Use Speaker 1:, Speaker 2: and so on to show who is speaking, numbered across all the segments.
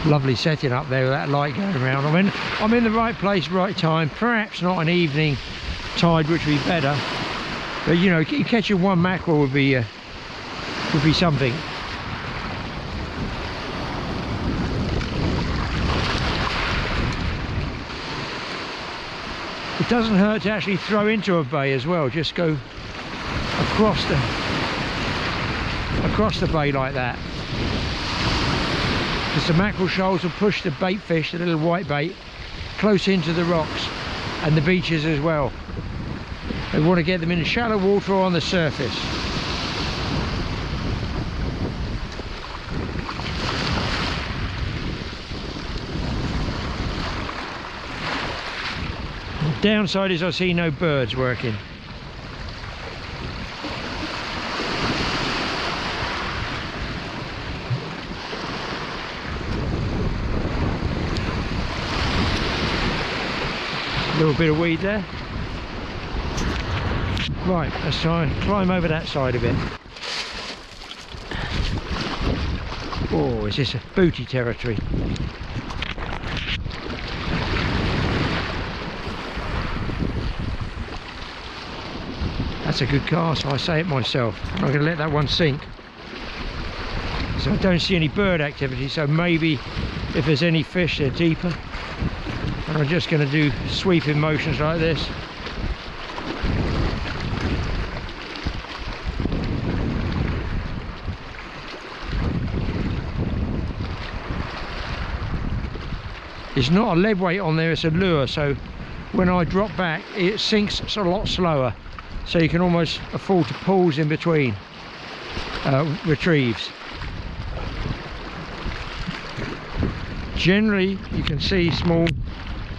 Speaker 1: Lovely setting up there with that light going around. I mean, I'm in the right place, right time. Perhaps not an evening tide, which would be better, but you know, catching one mackerel would be something. It doesn't hurt to actually throw into a bay as well. Just go across the bay like that. Because the mackerel shoals will push the bait fish, the little white bait, close into the rocks and the beaches as well. They want to get them in shallow water or on the surface. The downside is I see no birds working. A little bit of weed there. Right, let's try and climb over that side a bit. Oh, is this a booty territory? That's a good cast, I say it myself. I'm not going to let that one sink. So I don't see any bird activity, so maybe if there's any fish they're deeper. And I'm just going to do sweeping motions like this. It's not a lead weight on there, it's a lure, so when I drop back it sinks a lot slower, so you can almost afford to pause in between retrieves. Generally you can see small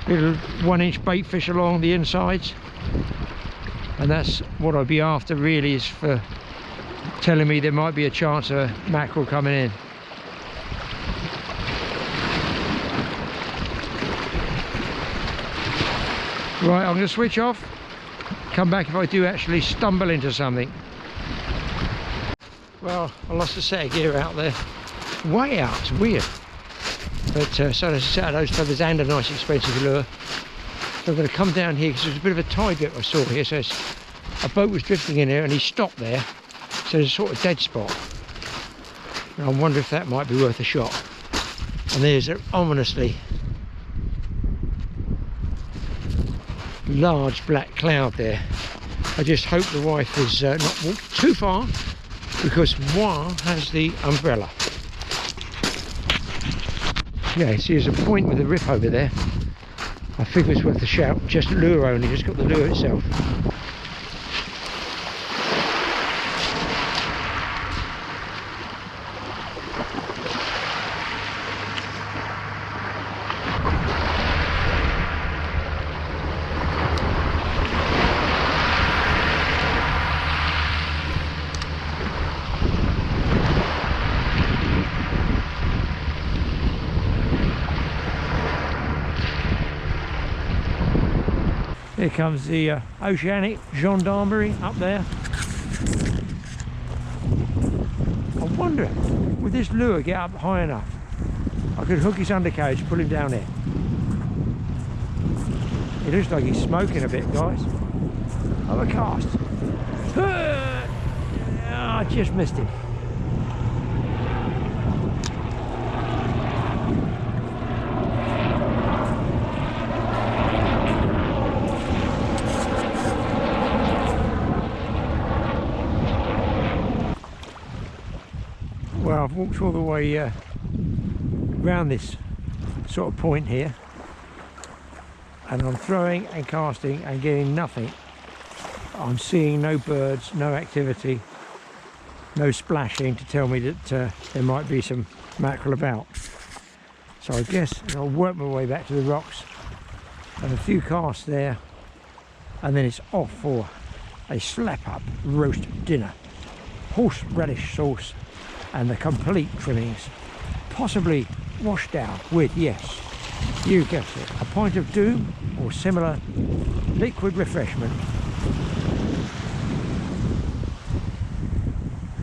Speaker 1: little 1-inch bait fish along the insides, and that's what I'd be after really, is for telling me there might be a chance of a mackerel coming in. Right, I'm going to switch off, come back if I do actually stumble into something. Well, I lost a set of gear out there, way out, it's weird. But so there's a set of those feathers and a nice expensive lure. So I'm going to come down here because there's a bit of a tide dip I saw here. So a boat was drifting in here and he stopped there. So there's a sort of dead spot. And I wonder if that might be worth a shot. And there's an ominously large black cloud there. I just hope the wife has not walked too far, because moi has the umbrella. Yeah, see there's a point with a rip over there. I figure it's worth a shout. Just lure only, just got the lure itself. Here comes the oceanic gendarmerie up there. I wonder, would this lure get up high enough? I could hook his undercarriage, pull him down there. It looks like he's smoking a bit, guys. Have a cast. I just missed him. Well, I've walked all the way around this sort of point here, and I'm throwing and casting and getting nothing. I'm seeing no birds, no activity, no splashing to tell me that there might be some mackerel about. So I guess I'll work my way back to the rocks, and a few casts there, and then it's off for a slap up roast dinner. Horseradish sauce and the complete trimmings, possibly washed down with, yes, you guessed it, a pint of doom or similar liquid refreshment.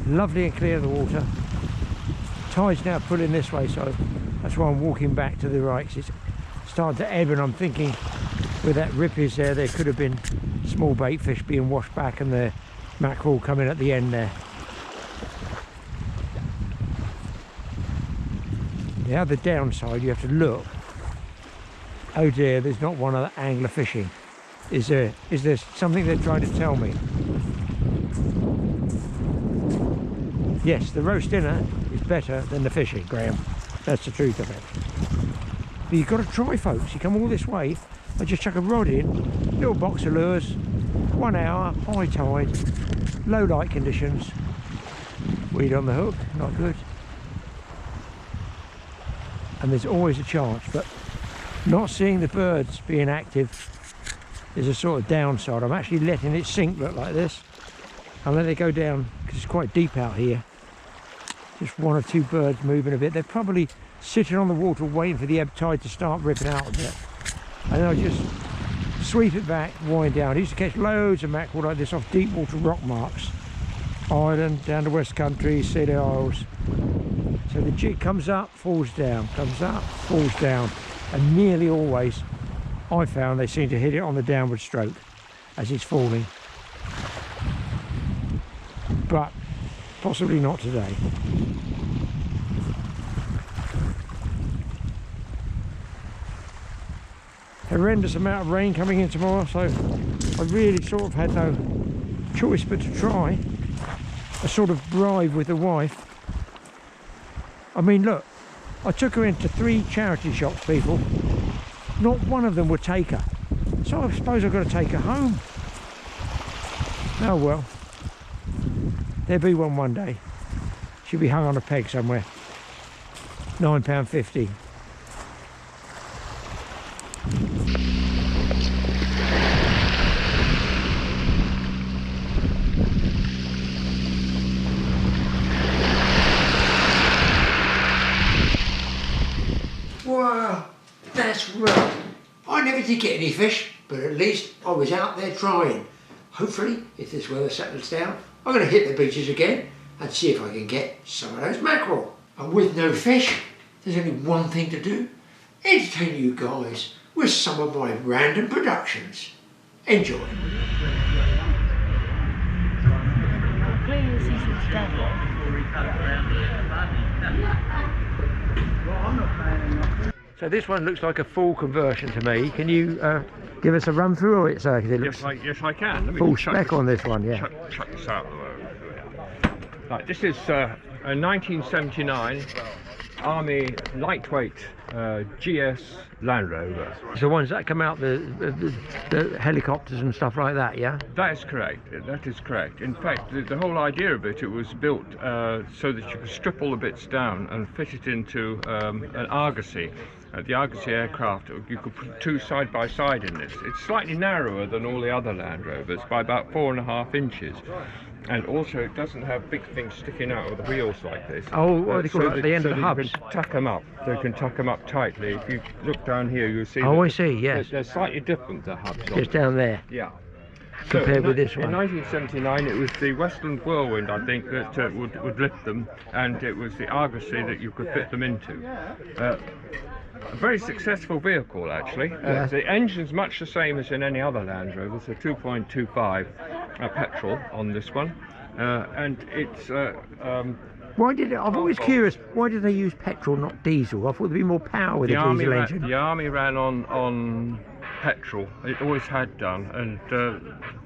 Speaker 1: Lovely and clear the water, tide's now pulling this way, so that's why I'm walking back to the right, 'cause it's starting to ebb, and I'm thinking where that rip is there could have been small bait fish being washed back and the mackerel coming at the end there. The other downside, you have to look. Oh dear, there's not one other angler fishing. Is there something they're trying to tell me? Yes, the roast dinner is better than the fishing, Graham. That's the truth of it. But you've got to try, folks. You come all this way, I just chuck a rod in, little box of lures, 1 hour, high tide, low light conditions, weed on the hook, not good. And there's always a chance, but not seeing the birds being active is a sort of downside. I'm actually letting it sink, look like this. I'll let it go down because it's quite deep out here. Just 1 or 2 birds moving a bit. They're probably sitting on the water waiting for the ebb tide to start ripping out a bit. And then I'll just sweep it back, wind down. I used to catch loads of mackerel like this off deep water rock marks. Ireland, down the West Country, Scilly Isles. So the jig comes up, falls down, comes up, falls down. And nearly always, I found they seem to hit it on the downward stroke as it's falling. But possibly not today. Horrendous amount of rain coming in tomorrow, so I really sort of had no choice but to try a sort of bribe with the wife. I mean, look, I took her into 3 charity shops, people. Not one of them would take her. So I suppose I've got to take her home. Oh well. There'll be one day. She'll be hung on a peg somewhere. £9.50. Wow, that's right. I never did get any fish, but at least I was out there trying. Hopefully, if this weather settles down, I'm going to hit the beaches again and see if I can get some of those mackerel. And with no fish, there's only one thing to do. Entertain you guys with some of my random productions. Enjoy. So this one looks like a full conversion to me. Can you give us a run through, or it's it looks
Speaker 2: yes, I can. Let me
Speaker 1: full spec on this one, yeah.
Speaker 2: Chuck this out. Right, this is a 1979 Army lightweight GS Land Rover.
Speaker 1: It's the ones that come out, the helicopters and stuff like that, yeah?
Speaker 2: That is correct. That is correct. In fact, the whole idea of it was built so that you could strip all the bits down and fit it into an Argosy. The Argosy aircraft, you could put 2 side by side in this. It's slightly narrower than all the other Land Rovers by about 4.5 inches. And also it doesn't have big things sticking out of the wheels like this.
Speaker 1: Oh, what do you call it, at the end of the hubs?
Speaker 2: You can tuck them up. So you can tuck them up tightly. If you look down here, you'll see.
Speaker 1: Oh, I see, yes.
Speaker 2: They're slightly different, the hubs.
Speaker 1: Just down there.
Speaker 2: Yeah.
Speaker 1: Compared with this one.
Speaker 2: In 1979, it was the Westland Whirlwind, I think, that would lift them, and it was the Argosy that you could fit them into. A very successful vehicle, actually.
Speaker 1: Yeah.
Speaker 2: The engine's much the same as in any other Land Rover, so 2.25 petrol on this one, and it's.
Speaker 1: Why did it? I'm always curious. Why did they use petrol, not diesel? I thought there'd be more power with a diesel engine.
Speaker 2: The Army ran on petrol. It always had done, and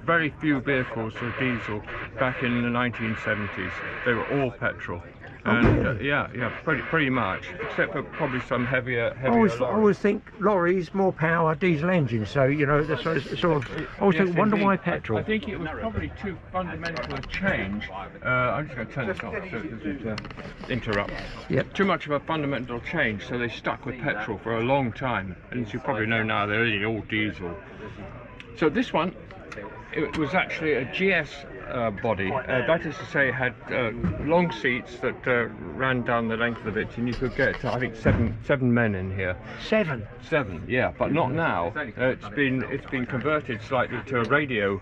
Speaker 2: very few vehicles were diesel back in the 1970s. They were all petrol. And yeah, pretty much, except for probably some heavier
Speaker 1: I always think lorries, more power, diesel engines. So you know, that's sort of. I always think, wonder why petrol.
Speaker 2: I think it was probably too fundamental a change. I'm just going to turn this off so it doesn't interrupt.
Speaker 1: Yep.
Speaker 2: Too much of a fundamental change, so they stuck with petrol for a long time. And as you probably know now, they're really all diesel. So this one, it was actually a GS body. That is to say, it had long seats that ran down the length of it, and you could get, I think, seven men in here.
Speaker 1: Seven?
Speaker 2: Seven, yeah, but not now. It's been converted slightly to a radio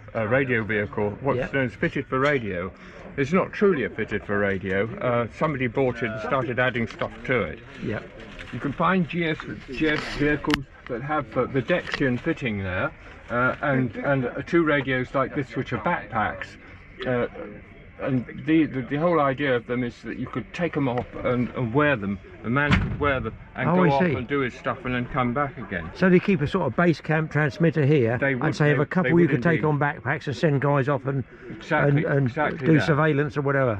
Speaker 2: vehicle, what's known as fitted for radio. It's not truly a fitted for radio. Somebody bought it and started adding stuff to it.
Speaker 1: Yeah.
Speaker 2: You can find GS vehicles that have the Dexion fitting there, and two radios like this, which are backpacks. And the whole idea of them is that you could take them off and wear them. The man could wear them and go off and do his stuff and then come back again.
Speaker 1: So they keep a sort of base camp transmitter here, and say have a couple you could take on backpacks and send guys off and do surveillance or whatever.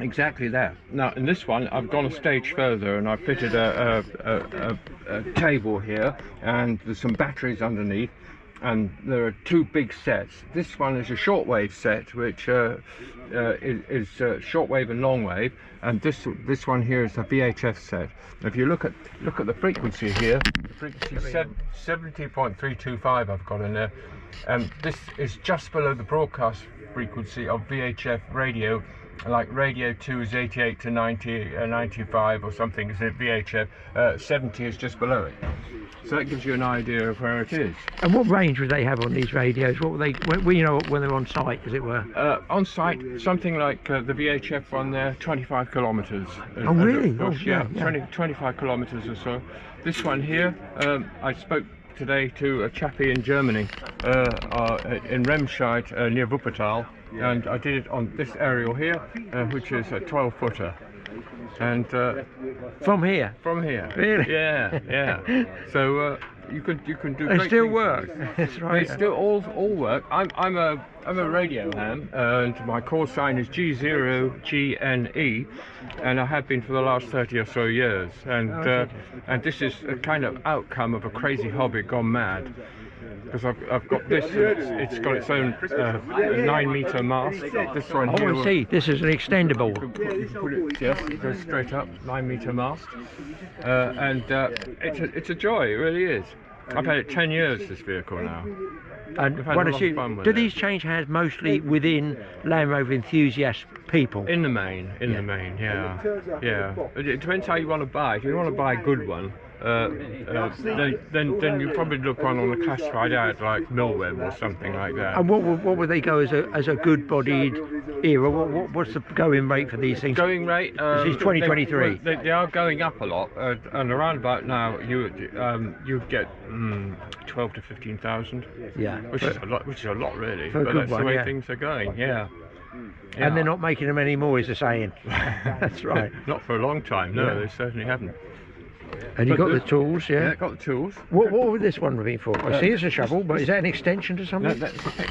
Speaker 2: Exactly that. Now in this one I've gone a stage further and I've fitted a table here, and there's some batteries underneath, and there are two big sets. This one is a shortwave set, which is shortwave and longwave, and this one here is a VHF set. If you look at the frequency here, the frequency 70.325 I've got in there, and this is just below the broadcast frequency of VHF radio. Like radio 2 is 88 to 90, 95 or something is it VHF, 70 is just below it. So that gives you an idea of where it is. And
Speaker 1: what range would they have on these radios? What were they, you know, when they're on site, as it were?
Speaker 2: On site, something like the VHF one there, 25 kilometres.
Speaker 1: Oh really?
Speaker 2: Yeah, 25 kilometres or so. This one here, I spoke today to a chappie in Germany, in Remscheid, near Wuppertal, and I did it on this aerial here, which is a 12-footer. And
Speaker 1: from here?
Speaker 2: From here.
Speaker 1: Really?
Speaker 2: Yeah. So you can do.
Speaker 1: They
Speaker 2: great
Speaker 1: still
Speaker 2: things
Speaker 1: work. That's right.
Speaker 2: They still all work. I'm a radio ham, and my call sign is G0GNE, and I have been for the last 30 or so years. And this is a kind of outcome of a crazy hobby gone mad. Because I've got this, it's got its own 9-meter mast. This one here.
Speaker 1: Oh, I see. This is an extendable.
Speaker 2: You can put it, yes, it goes straight up, 9-meter mast, and it's a joy. It really is. I've had it 10 years. This vehicle now.
Speaker 1: And what is it? Do these change hands mostly within Land Rover enthusiast people?
Speaker 2: In the main, yeah. It depends how you want to buy. If you want to buy a good one, then you probably look one on a classified ad like Millweb or something like that.
Speaker 1: And what would they go as a good bodied era? What's the going rate for these things?
Speaker 2: Going rate?
Speaker 1: This is 2023.
Speaker 2: They are going up a lot, and around about now you get 12 to 15,000.
Speaker 1: Yeah,
Speaker 2: which is a lot really.
Speaker 1: But
Speaker 2: that's
Speaker 1: one,
Speaker 2: the way things are going. Yeah.
Speaker 1: And they're not making them anymore, is the saying. That's right.
Speaker 2: Not for a long time. No, they certainly haven't.
Speaker 1: And you got the tools, yeah?
Speaker 2: Yeah, got the tools.
Speaker 1: What would this one be for? I see it's a shovel, but is that an extension to something?
Speaker 2: No, that's the pick.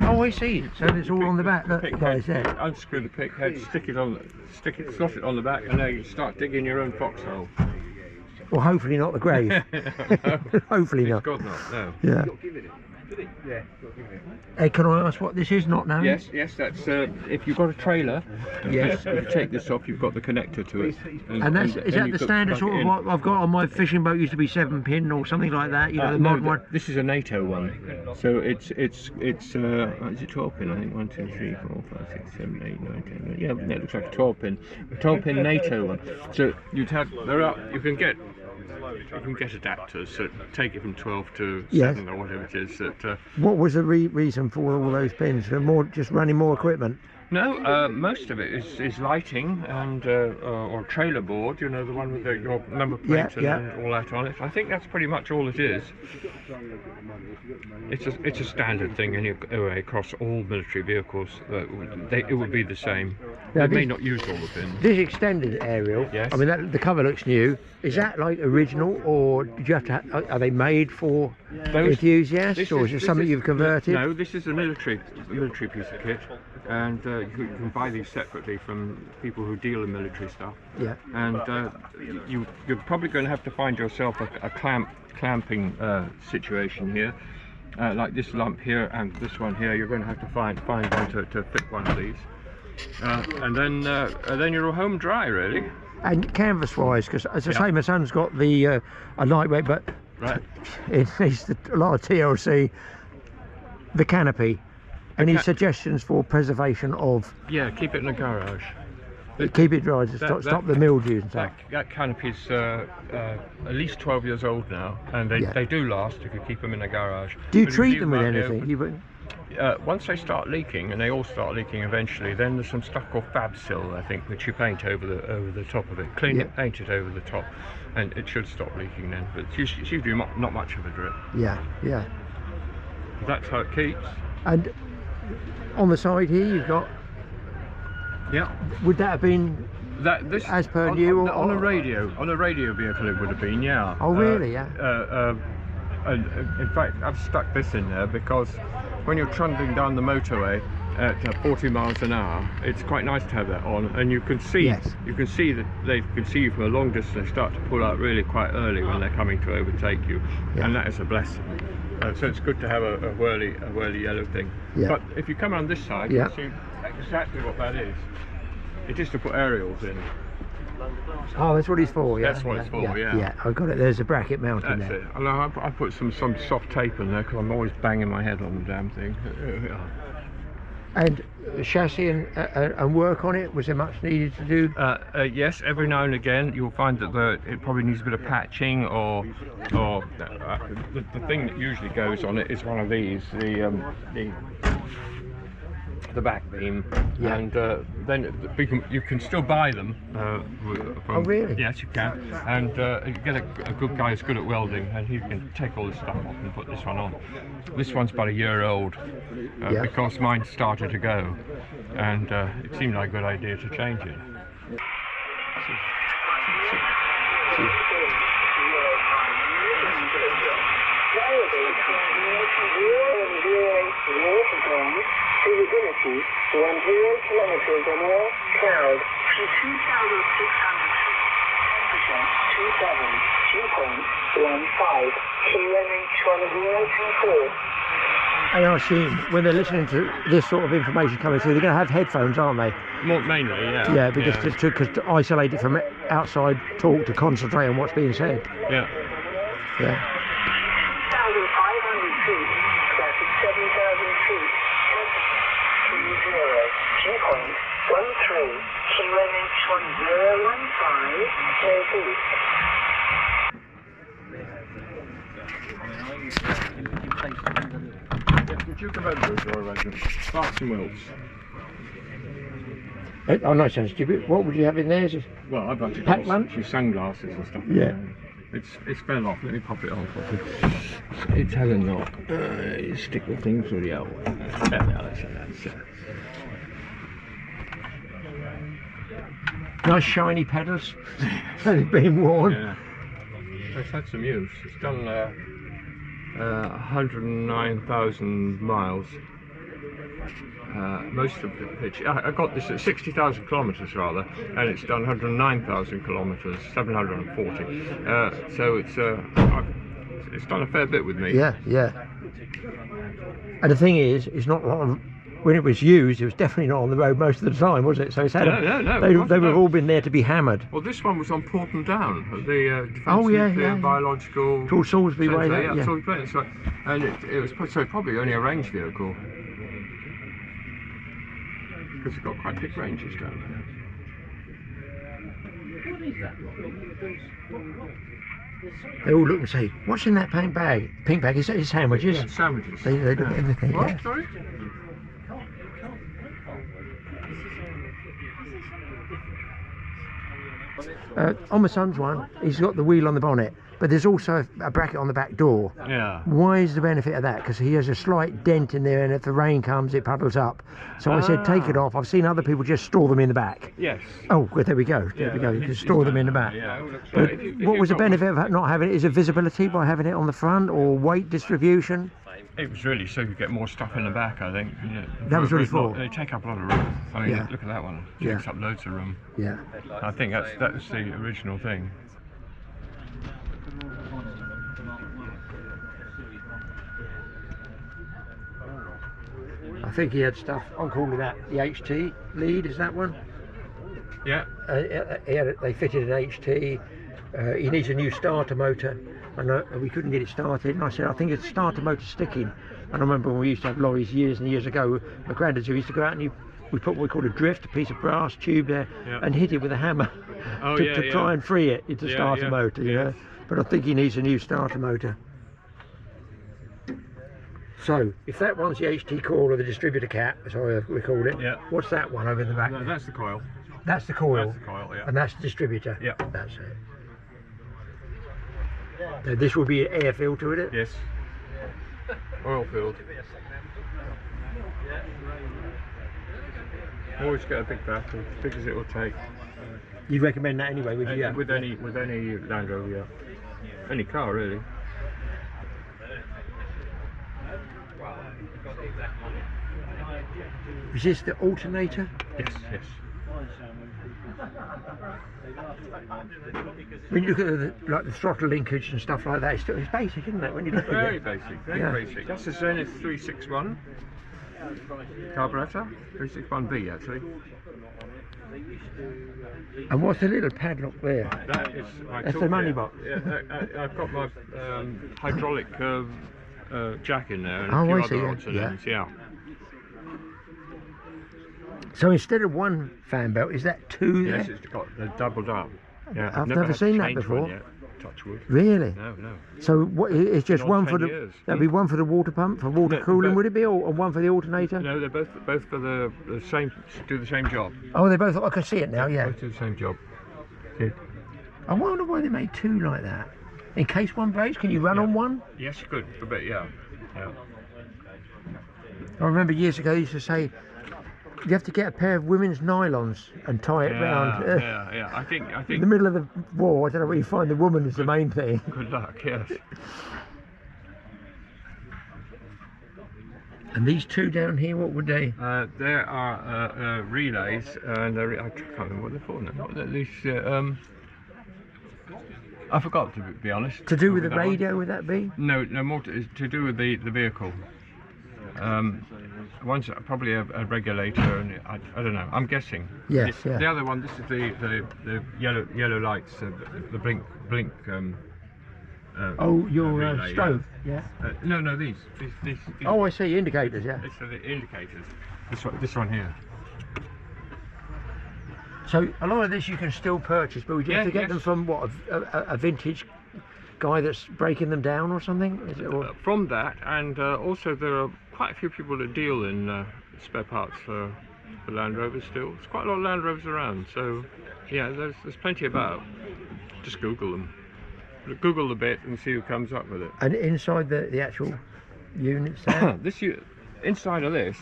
Speaker 1: Oh, I see. So it's all on the back. Look, guys, there.
Speaker 2: Unscrew the pick head, slot it on the back, and then you start digging your own foxhole.
Speaker 1: Well, hopefully not the grave. Hopefully not.
Speaker 2: God not. No.
Speaker 1: Yeah. Hey, can I ask what this is? Not now?
Speaker 2: Yes, that's if you've got a trailer, if you take this off, you've got the connector to it.
Speaker 1: And is that the standard sort of what I've got on my fishing boat? Used to be 7-pin or something like that, you know, the modern one?
Speaker 2: This is a NATO one. So it's is it 12 pin? I think 1, 2, 3, 4, 5, 6, 7, 8, 9, 10. Yeah, it looks like a 12 pin. A 12 pin NATO one. So you can get adapters that take it from 12 to 7 or whatever it is.
Speaker 1: What was the reason for all those pins? For just running more equipment?
Speaker 2: No, most of it is lighting and or trailer board. You know, the one with your number plate and all that on it. I think that's pretty much all it is. It's a standard thing anyway across all military vehicles. It would be the same. They may not use all the pins.
Speaker 1: This extended aerial.
Speaker 2: Yes.
Speaker 1: I mean, the cover looks new. Is that like original, or did you have to? Are they made for enthusiasts, or is it something you've converted?
Speaker 2: No, this is a military piece of kit, and you can buy these separately from people who deal in military stuff.
Speaker 1: Yeah.
Speaker 2: And you're probably going to have to find yourself a clamping situation here, like this lump here and this one here. You're going to have to find one to fit one of these, and then you're home dry really.
Speaker 1: And canvas-wise, because as I say, my son's got the a lightweight, but
Speaker 2: right,
Speaker 1: it needs a lot of TLC. The canopy. Any suggestions for preservation of?
Speaker 2: Yeah, keep it in the garage.
Speaker 1: Keep it dry to stop the mildew and stuff.
Speaker 2: That canopy's at least 12 years old now, and they do last if you keep them in the garage.
Speaker 1: Do you treat them with anything?
Speaker 2: Once they start leaking, and they all start leaking eventually, then there's some stuff called Fabsil, I think, which you paint over the top of it. Clean it, paint it over the top, and it should stop leaking then. But it's usually not much of a drip.
Speaker 1: Yeah, yeah.
Speaker 2: That's how it keeps.
Speaker 1: And on the side here, you've got.
Speaker 2: Yeah.
Speaker 1: Would that have been as per new?
Speaker 2: On a radio vehicle, it would have been. Yeah.
Speaker 1: Oh, really? Yeah.
Speaker 2: And in fact, I've stuck this in there because when you're trundling down the motorway at 40 miles an hour, it's quite nice to have that on, and you can see that they can see you from a long distance. They start to pull out really quite early when they're coming to overtake you, and that is a blessing. So it's good to have a whirly yellow thing. Yeah. But if you come on this side, you see exactly what that is. It is to put aerials in.
Speaker 1: Oh, that's what it's for, yeah?
Speaker 2: That's what it's for, yeah.
Speaker 1: Yeah, I've got it. There's a bracket mounting there.
Speaker 2: That's it. And I put some soft tape in there because I'm always banging my head on the damn thing.
Speaker 1: And chassis and work on it, was there much needed to do?
Speaker 2: Yes, every now and again you'll find that it probably needs a bit of patching, or the thing that usually goes on it is one of these, the back beam, and then you can still buy them.
Speaker 1: Oh, really?
Speaker 2: Yes, you can. And you get a good guy who's good at welding, and he can take all this stuff off and put this one on. This one's about a year old because mine started to go, and it seemed like a good idea to change it.
Speaker 3: Visibility 10 kilometers or more, cloud. 2,600 feet, 10%, 2.15, QNH1024.
Speaker 1: And I assume when they're listening to this sort of information coming through, they're going to have headphones, aren't they?
Speaker 2: Mainly, yeah.
Speaker 1: Yeah, because to isolate it from outside talk, to concentrate on what's being said.
Speaker 2: Yeah.
Speaker 1: Yeah.
Speaker 3: 2,500 feet, traffic 7,000 feet. 2.13, QNH1015,
Speaker 2: Did you come over to your arrangement? Sparks and Wilts.
Speaker 1: Oh, no, sounds stupid. What would you have in there?
Speaker 2: Well, I've got
Speaker 1: packed lunch,
Speaker 2: your sunglasses and stuff.
Speaker 1: Yeah.
Speaker 2: It's fell off. Let me pop it on. It's had a knot. You stick the thing through the hole.
Speaker 1: Nice shiny pedals. They've been worn.
Speaker 2: Yeah. It's had some use. It's done 109,000 miles. Most of the pitch. I got this at 60,000 kilometres rather, and it's done 109,000 kilometres, 740. So it's done a fair bit with me.
Speaker 1: Yeah, yeah. And the thing is, it's not when it was used, it was definitely not on the road most of the time, was it? So it's had they would have all been there to be hammered.
Speaker 2: Well, this one was on Porton Down, the
Speaker 1: Defence
Speaker 2: Biological.
Speaker 1: Towards Salisbury Way,
Speaker 2: yeah. Salisbury, and it was probably only a range vehicle. Because it's got quite big ranges down there.
Speaker 1: They all look and say, "What's in that pink bag? Pink bag? Is that his sandwiches?"
Speaker 2: Yeah, sandwiches.
Speaker 1: They look at everything.
Speaker 2: What?
Speaker 1: Yeah.
Speaker 2: Sorry?
Speaker 1: On my son's one, he's got the wheel on the bonnet, but there's also a bracket on the back door.
Speaker 2: Yeah.
Speaker 1: Why is the benefit of that? Because he has a slight dent in there, and if the rain comes, it puddles up. So I said, take it off. I've seen other people just store them in the back.
Speaker 2: Yes.
Speaker 1: Oh, well, there we go. There we go. You can store them in the back.
Speaker 2: Yeah.
Speaker 1: But what was the benefit of not having it? Is it visibility by having it on the front, or weight distribution?
Speaker 2: It was really so you get more stuff in the back, I think.
Speaker 1: That was really for.
Speaker 2: They take up a lot of room. I mean, look at that one. It takes up loads of room.
Speaker 1: Yeah.
Speaker 2: I think that was the original thing.
Speaker 1: I think he had stuff. I'm calling that the HT lead. Is that one?
Speaker 2: Yeah.
Speaker 1: They fitted an HT. he needs a new starter motor, and we couldn't get it started. And I said, I think it's starter motor sticking. And I remember when we used to have lorries years and years ago, my granddad used to go out and we put what we called a drift, a piece of brass tube there, and hit it with a hammer to try and free it into starter motor, you know. But I think he needs a new starter motor. So, if that one's the HT coil or the distributor cap, as we call it, what's that one over in the back?
Speaker 2: No, that's the coil.
Speaker 1: That's the coil.
Speaker 2: That's the coil, yeah.
Speaker 1: And that's the distributor.
Speaker 2: Yeah.
Speaker 1: That's it. So this will be an air filter, would it?
Speaker 2: Yes. Oil filled. Always get a big battery, as big as it will take.
Speaker 1: You'd recommend that anyway, would you? Yeah.
Speaker 2: With any Land Rover, yeah. Any car really.
Speaker 1: Is this the alternator?
Speaker 2: Yes, yes.
Speaker 1: When you look at the throttle linkage and stuff like that, it's basic, isn't it? When you look
Speaker 2: Very
Speaker 1: at it.
Speaker 2: basic, very basic. That's a Zenith 361 carburettor, 361B actually.
Speaker 1: And what's the little padlock there?
Speaker 2: That is my
Speaker 1: That's the money box.
Speaker 2: Yeah, I've got my hydraulic jack in there and
Speaker 1: Oh,
Speaker 2: a
Speaker 1: I
Speaker 2: few
Speaker 1: see,
Speaker 2: other
Speaker 1: yeah.
Speaker 2: odds and ends, yeah.
Speaker 1: So instead of one fan belt, is that two there?
Speaker 2: Yes, it's got doubled up. Yeah,
Speaker 1: I've never
Speaker 2: had to
Speaker 1: seen that
Speaker 2: change
Speaker 1: before.
Speaker 2: one yet, touch wood.
Speaker 1: Really?
Speaker 2: No, no.
Speaker 1: So what? It's just
Speaker 2: Not
Speaker 1: one
Speaker 2: 10
Speaker 1: for the.
Speaker 2: years.
Speaker 1: That'd be one for the water pump for water cooling, would it be, or one for the alternator?
Speaker 2: No, they're both for the same, do the same job.
Speaker 1: Oh, they both. I can see it now. Yeah.
Speaker 2: Both do the same job. Good.
Speaker 1: I wonder why they made two like that. In case one breaks, can you run on one?
Speaker 2: Yes, you could, a bit, yeah. Yeah.
Speaker 1: I remember years ago they used to say you have to get a pair of women's nylons and tie it round.
Speaker 2: Yeah. I think.
Speaker 1: In the middle of the war, I don't know where you find the woman is the main thing.
Speaker 2: Good luck. Yes.
Speaker 1: And these two down here, what would they?
Speaker 2: There are relays, and I can't remember what they're for now. What are these? I forgot, to be honest.
Speaker 1: To do with the
Speaker 2: that
Speaker 1: radio,
Speaker 2: one.
Speaker 1: would that be?
Speaker 2: No, more to do with the vehicle. One's probably a regulator, and I don't know. I'm guessing.
Speaker 1: Yes, yeah.
Speaker 2: The other one, this is the yellow lights, the blink.
Speaker 1: Oh, your
Speaker 2: relay,
Speaker 1: strobe. Yeah.
Speaker 2: No, these.
Speaker 1: Oh, I see. Indicators. Yeah.
Speaker 2: These are the indicators. This one here.
Speaker 1: So a lot of this you can still purchase, but would you have to get them from what a vintage guy that's breaking them down or something? Is it, or?
Speaker 2: From that, and also there are quite a few people that deal in spare parts for Land Rovers still. There's quite a lot of Land Rovers around, so yeah, there's plenty about. Just Google them. Google the bit and see who comes up with it.
Speaker 1: And inside the actual units there?
Speaker 2: Inside of this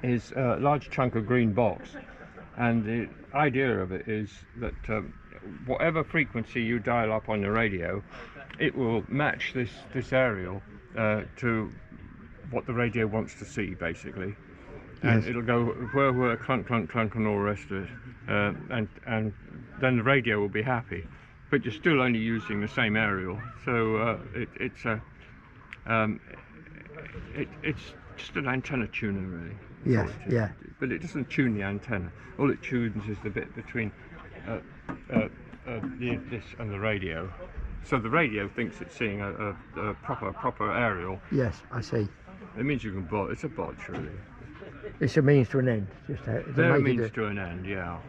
Speaker 2: is a large chunk of green box, and the idea of it is that whatever frequency you dial up on the radio, it will match this aerial to what the radio wants to see, basically. And it'll go whir, clunk, clunk, clunk, and all the rest of it, and then the radio will be happy. But you're still only using the same aerial, so it's just an antenna tuner, really.
Speaker 1: Yes, yeah.
Speaker 2: But it doesn't tune the antenna. All it tunes is the bit between this and the radio. So the radio thinks it's seeing a proper aerial.
Speaker 1: Yes, I see.
Speaker 2: It means you can bot. It's a bot, really.
Speaker 1: It's a means to an end. Just to
Speaker 2: They're a
Speaker 1: make
Speaker 2: means to an end, yeah.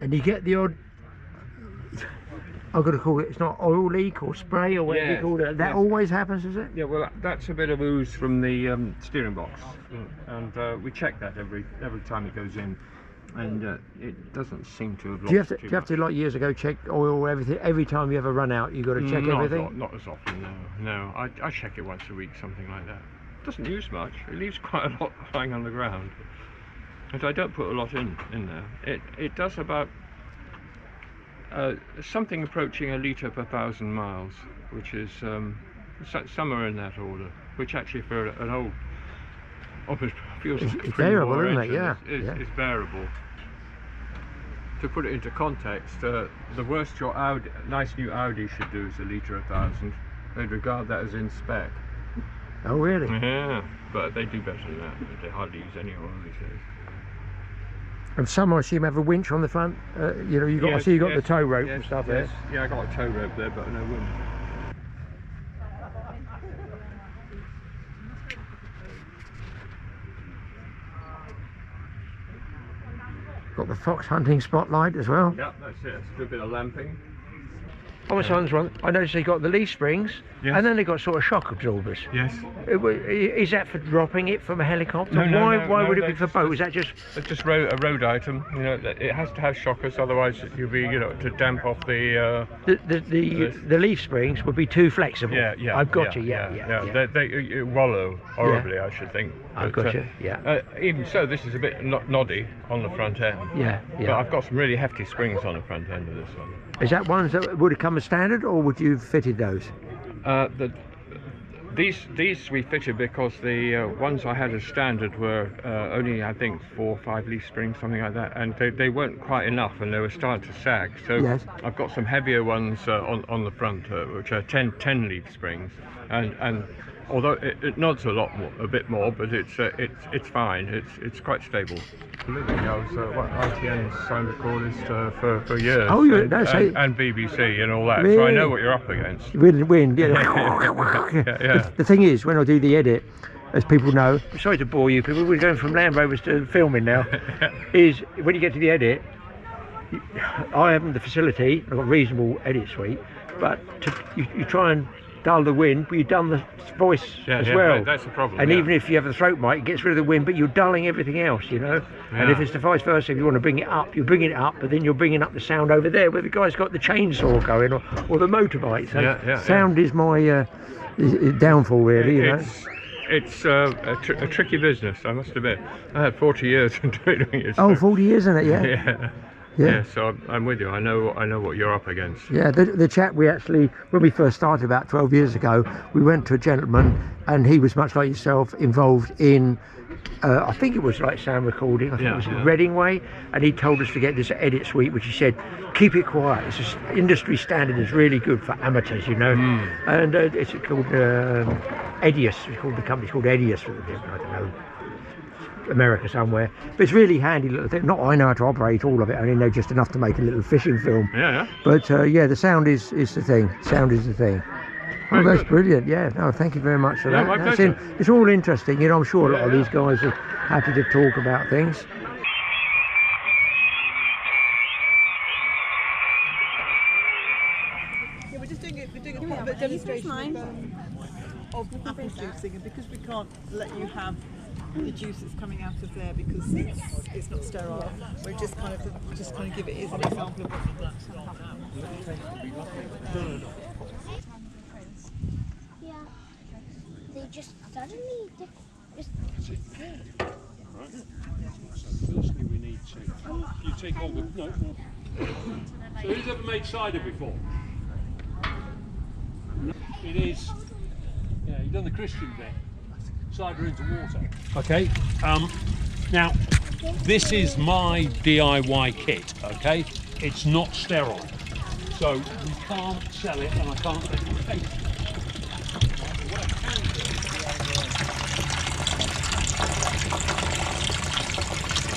Speaker 1: And you get the odd, I've got to call it, it's not oil leak or spray or whatever you call it. That always happens, is it?
Speaker 2: Yeah, well, that's a bit of ooze from the steering box, and we check that every time it goes in, and it doesn't seem to have lost.
Speaker 1: Do you have to like years ago check oil, everything every time you ever run out? You got to check everything.
Speaker 2: Not as often, no. I check it once a week, something like that. It doesn't use much. It leaves quite a lot lying on the ground. And I don't put a lot in there. It does about something approaching 1 litre per 1,000 miles, which is somewhere in that order. Which actually for an old, almost feels like
Speaker 1: it's bearable, isn't it?
Speaker 2: Yeah.
Speaker 1: Yeah.
Speaker 2: It's bearable. To put it into context, the worst your nice new Audi should do is 1 litre 1,000. They'd regard that as in spec.
Speaker 1: Oh really?
Speaker 2: Yeah, but they do better than that. They hardly use any oil these days.
Speaker 1: And some I assume have a winch on the front. You know, you got. I see you got the tow rope and stuff there.
Speaker 2: Yeah, I got a tow rope there, but no winch.
Speaker 1: Got the fox hunting spotlight as well.
Speaker 2: Yeah, that's it. It's a bit of lamping.
Speaker 1: On my son's one, I noticed they got the leaf springs,
Speaker 2: Yes.
Speaker 1: and then they got sort of shock absorbers.
Speaker 2: Yes.
Speaker 1: Is that for dropping it from a helicopter?
Speaker 2: No,
Speaker 1: why would it be
Speaker 2: that's
Speaker 1: for boat? Is that just?
Speaker 2: It's just a road item. You know, it has to have shockers, otherwise you'll be, you know, to damp off the.
Speaker 1: The leaf springs would be too flexible.
Speaker 2: Yeah.
Speaker 1: I've got you. Yeah.
Speaker 2: They wallow horribly, I should think.
Speaker 1: I've got you. Yeah.
Speaker 2: Even so, this is a bit noddy on the front end.
Speaker 1: Yeah.
Speaker 2: But I've got some really hefty springs on the front end of this one.
Speaker 1: Is that ones that would have come as standard, or would you have fitted those?
Speaker 2: These we fitted because the ones I had as standard were only, I think, 4 or 5 leaf springs, something like that, and they weren't quite enough, and they were starting to sag. So
Speaker 1: yes.
Speaker 2: I've got some heavier ones on the front, which are 10 leaf springs, and although it nods a bit more, but it's fine. It's quite stable. I was ITN sound recordist for years.
Speaker 1: Oh,
Speaker 2: and BBC and all that,
Speaker 1: really?
Speaker 2: So I know what you're up against.
Speaker 1: Wind, yeah.
Speaker 2: Yeah.
Speaker 1: The thing is, when I do the edit, as people know, I'm sorry to bore you people, we're going from Land Rovers to filming now, is when you get to the edit, I haven't the facility, I've got a reasonable edit suite, but you try and dull the wind, but you've done the voice as well.
Speaker 2: That's the problem.
Speaker 1: And even if you have the throat mic, it gets rid of the wind, but you're dulling everything else, you know.
Speaker 2: Yeah.
Speaker 1: And if it's the vice versa, if you want to bring it up, you're bringing it up, but then you're bringing up the sound over there where the guy's got the chainsaw going or the motorbike. So sound is my downfall, really. You know?
Speaker 2: It's a tricky business, I must admit. I had 40 years in doing it.
Speaker 1: So. Oh, 40 years in it, yeah.
Speaker 2: Yeah, so I'm with you. I know what you're up against.
Speaker 1: Yeah, the chap we actually, when we first started about 12 years ago, we went to a gentleman, and he was much like yourself, involved in, I think it was like sound recording. I think it was Reading Way, and he told us to get this edit suite, which he said, keep it quiet. It's just industry standard. Is really good for amateurs, you know. And it's called Edius. It's called the company's called Edius. I don't know. America somewhere, but it's really handy little thing. Not I know how to operate all of it. I only know just enough to make a little fishing film. But yeah, the sound is the thing. Sound is the thing. Oh, that's brilliant. Yeah, no, thank you very much for that.
Speaker 2: My pleasure.
Speaker 1: It's all interesting. You know, I'm sure a lot of these guys are happy to talk about things.
Speaker 4: Yeah, we're doing a demonstration of apple juicing, and because we can't let you have the juice that's coming out of there because it's not sterile, we're just kind of give it as an example of what.
Speaker 5: Yeah, they just suddenly just disappeared.
Speaker 6: Right. So firstly we need to, you take all the, no. So who's ever made cider before? It is, yeah, you've done the Christian bit. Cider into water. Okay. Now, this is my DIY kit. Okay, it's not sterile, so we can't sell it, and I can't let you pay. What I can do,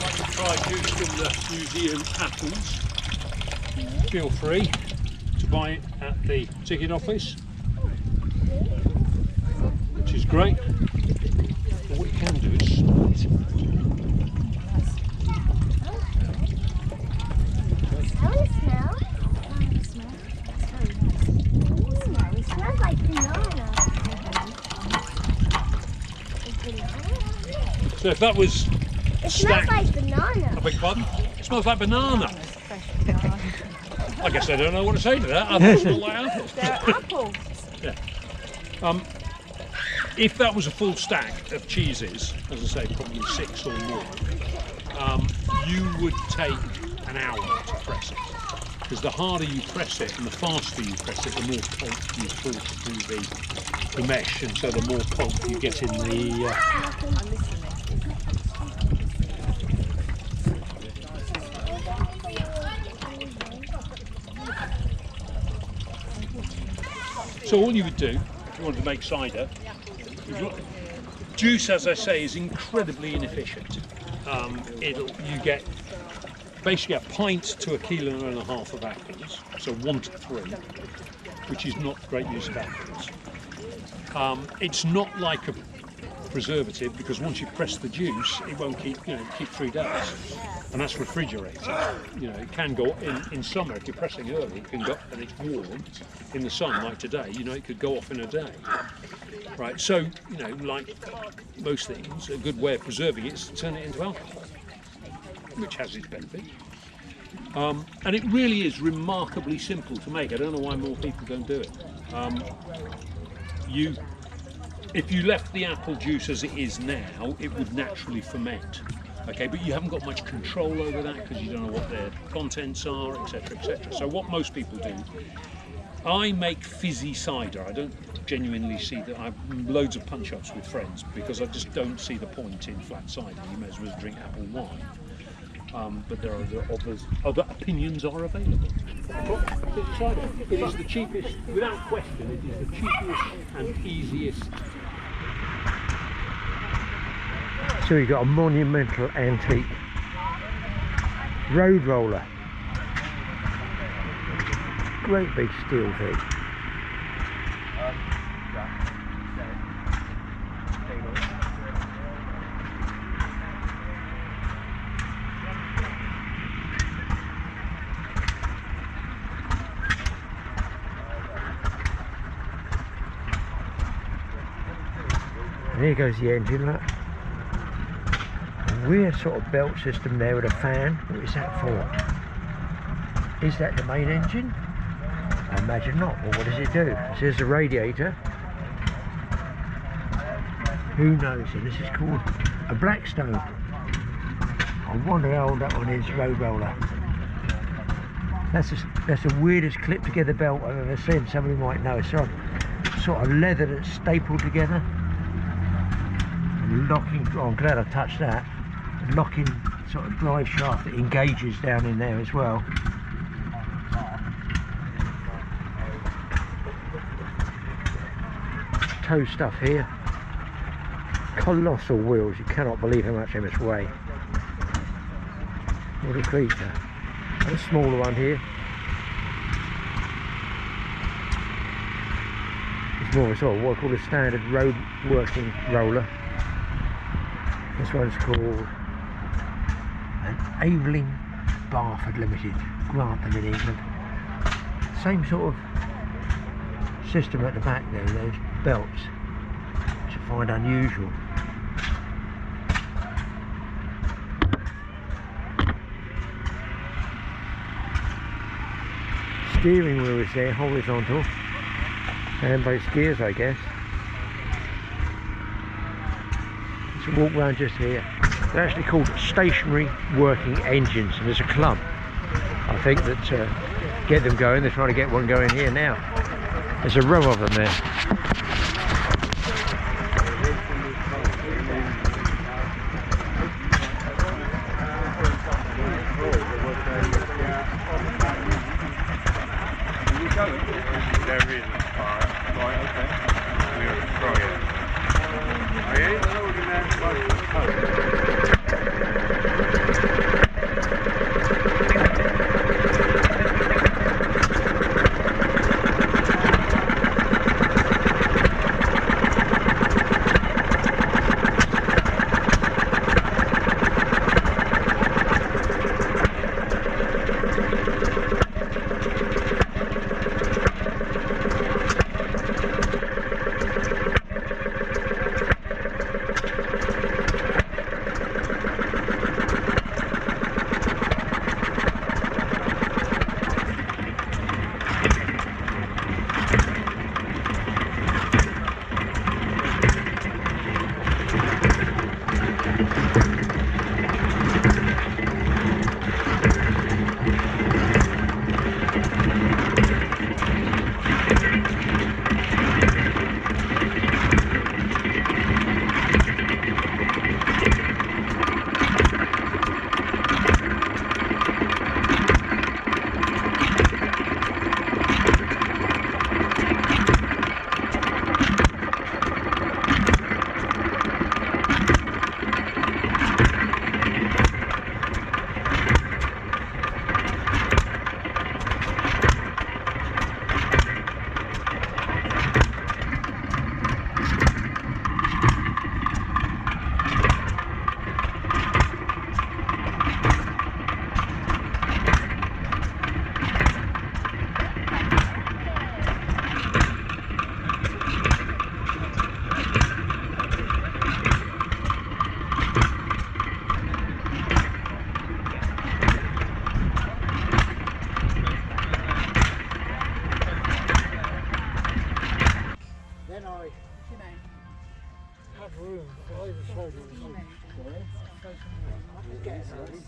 Speaker 6: like to try juice from the museum apples. Feel free to buy it at the ticket office, which is great. But what you can do is start.
Speaker 5: I want to smell. It smells like banana.
Speaker 6: So if that was
Speaker 5: It
Speaker 6: stacked,
Speaker 5: smells like banana.
Speaker 6: I beg your pardon? It smells like banana. I guess I don't know what to say to that. I thought it smelled like apples.
Speaker 4: They're apples.
Speaker 6: Yeah. If that was a full stack of cheeses, as I say, probably 6 or more, you would take an hour to press it. Because the harder you press it and the faster you press it, the more pulp you force through the mesh, and so the more pulp you get in the. So all you would do, if you wanted to make cider, juice, as I say, is incredibly inefficient. You get basically a pint to 1.5 kilos of apples, so 1 to 3, which is not great use of apples. It's not like a preservative, because once you press the juice, it won't keep 3 days, and that's refrigerated. It can go in summer if you're pressing early. It can go, and it's warm in the sun like today. It could go off in a day. Right, so like most things, a good way of preserving it is to turn it into alcohol, which has its benefits. And it really is remarkably simple to make. I don't know why more people don't do it. If you left the apple juice as it is now, it would naturally ferment. Okay, but you haven't got much control over that because you don't know what their contents are, etc., etc. So what most people do, I make fizzy cider. I don't genuinely see that. I have loads of punch-ups with friends because I just don't see the point in flat cider. You may as well drink apple wine. But there are other opinions are available. Fizzy cider. It is the cheapest, without question. It is the cheapest and easiest.
Speaker 1: So we've got a monumental antique road roller. Great big steel thing. And here goes the engine, look. Weird sort of belt system there with a fan. What is that for? Is that the main engine? I imagine not. Well, what does it do? It says the radiator. Who knows? And this is called a Blackstone. I wonder how old that one is, road roller. That's the weirdest clip together belt I've ever seen. Somebody might know. It's sort of leather that's stapled together. And locking, oh, I'm glad I touched that. Locking sort of drive shaft that engages down in there as well. Tow stuff here. Colossal wheels, you cannot believe how much they must weigh. What a creature. And a smaller one here. It's more of a sort of what I call a standard road working roller. This one's called an Aveling Barford Limited, Grantham in England. Same sort of system at the back there, those belts, which I find unusual. Steering wheel is there, horizontal, and both gears, I guess. Let's walk around just here. They're actually called stationary working engines, and there's a club, I think, that get them going. They're trying to get one going here now. There's a row of them there.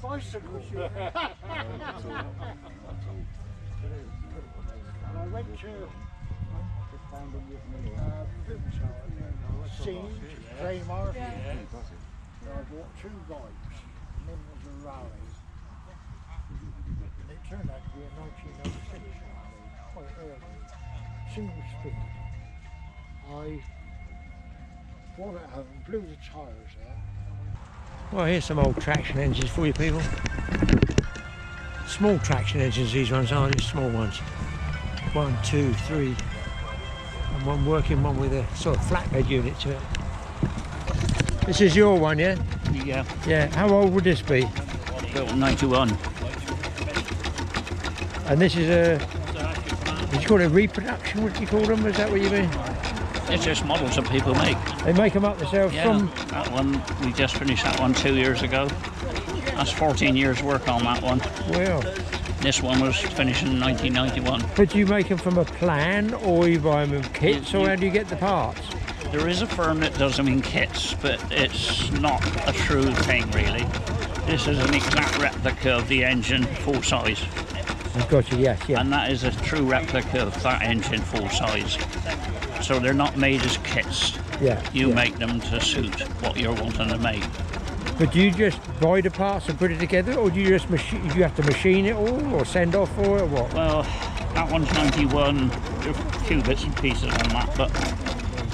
Speaker 7: bicycles. You. And I went to Siege, Claymore. I bought 2 bikes. And then was a rally. And it turned out to be a 1906 rally, quite early. Single speed. I brought it home, blew the tyres out.
Speaker 1: Well, here's some old traction engines for you people. Small traction engines, these ones aren't these small ones. 1, 2, 3. And one working one with a sort of flatbed unit to it. This is your one, yeah?
Speaker 8: Yeah,
Speaker 1: Yeah. How old would this be?
Speaker 8: built in 91.
Speaker 1: And this is a, did you call it a reproduction? What do you call them? Is that what you mean?
Speaker 8: It's just models that people make.
Speaker 1: They make them up themselves
Speaker 8: Yeah,
Speaker 1: from...
Speaker 8: that one, we just finished that one 2 years ago. That's 14 years work on that one.
Speaker 1: Well,
Speaker 8: This one was finished in 1991.
Speaker 1: but do you make them from a plan, or you buy them in kits, or how do you get the parts?
Speaker 8: There is a firm that does them in kits, but it's not a true thing really. This is an exact replica of the engine full size.
Speaker 1: I've got you, yes, yeah.
Speaker 8: And that is a true replica of that engine full size. So they're not made as kits.
Speaker 1: Yeah.
Speaker 8: You
Speaker 1: yeah.
Speaker 8: make them to suit what you're wanting to make.
Speaker 1: But do you just buy the parts and put it together, or do you just you have to machine it all, or send off for it, or what?
Speaker 8: Well, that one's 91, there's a few bits and pieces on that, but